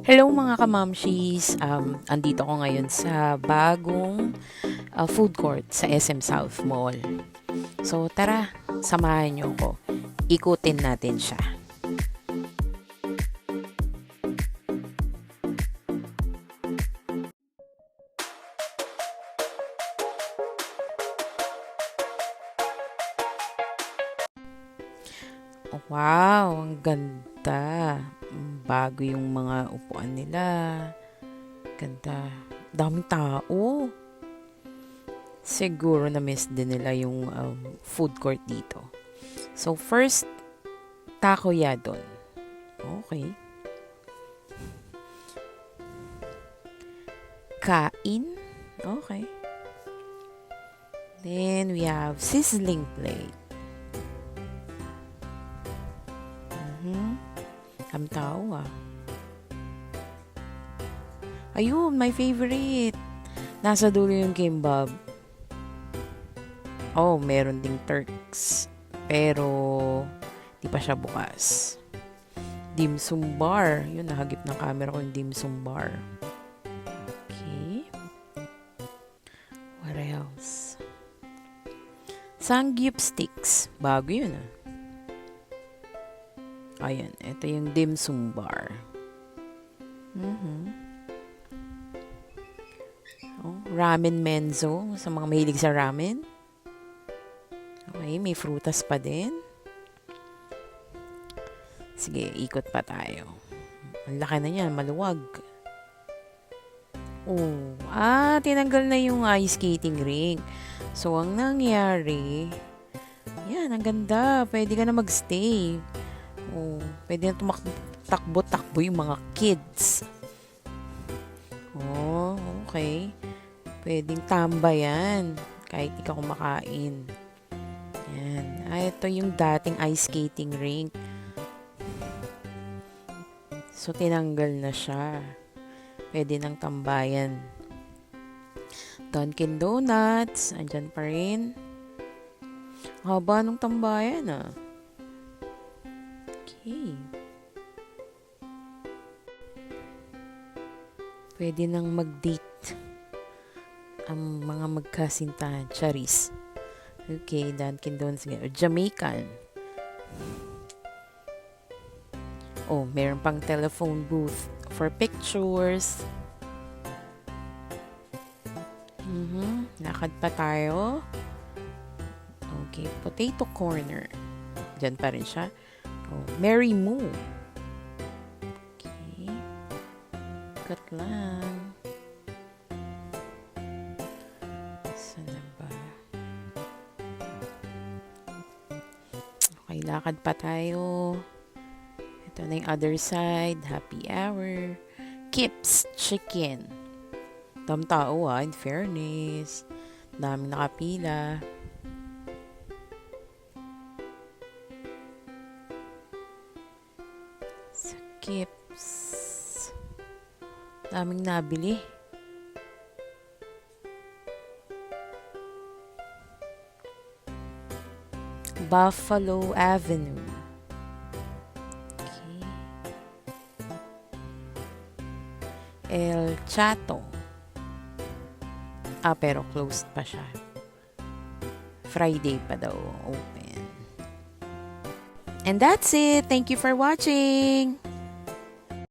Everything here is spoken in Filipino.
Hello mga kamamshis! Andito ko ngayon sa bagong food court sa SM South Mall. So tara, samahan niyo ko. Ikutin natin siya. Wow, ang ganda. Bago yung mga upuan nila. Ganda. Daming tao. Siguro na miss din nila yung food court dito. So first, taco yadon. Okay. Kain. Okay. Then we have sizzling plate. Ang tao ah. Ayun, my favorite. Nasa dulo yung kimbab. Oh, meron ding Turks. Pero, di pa siya bukas. Dim sum bar. Yun, nahagip ng camera ko yung dim sum bar. Okay. What else? Sangyup sticks. Bago yun ah. Ayan, ito yung dim sum bar. Oh, ramen menzo. Sa mga mahilig sa ramen. Okay, may frutas pa din. Sige, ikot pa tayo. Ang laki na niyan, maluwag. Oh, tinanggal na yung ice skating rink. So, ang nangyari, yan, ang ganda. Pwede ka na magstay. Oh, pwede na takbo-takbo yung mga kids. Oh, okay. Pwedeng tambayan kahit di ka kumakain. Yan. Ito yung dating ice skating rink. So, tinanggal na siya. Pwede nang tambayan. Dunkin Donuts. Andyan pa rin. Haba nung tambayan ah. Okay. Pwede nang mag-date ang mga magkasintahan. Charis. Okay, Dunkin Donuts. Jamaican. Oh, meron pang telephone booth for pictures. Lakad pa tayo. Okay, potato corner. Diyan pa rin siya. Oh, Mary Moo. Okay. Cut lang. Sana ba? Okay, lakad pa tayo. Ito na yung other side. Happy hour. Kips Chicken. Tao in fairness. Daming nakapila. Kips. Daming nabili. Buffalo Avenue. Okay. El Chato. Pero closed pa siya. Friday pa daw open. And that's it. Thank you for watching.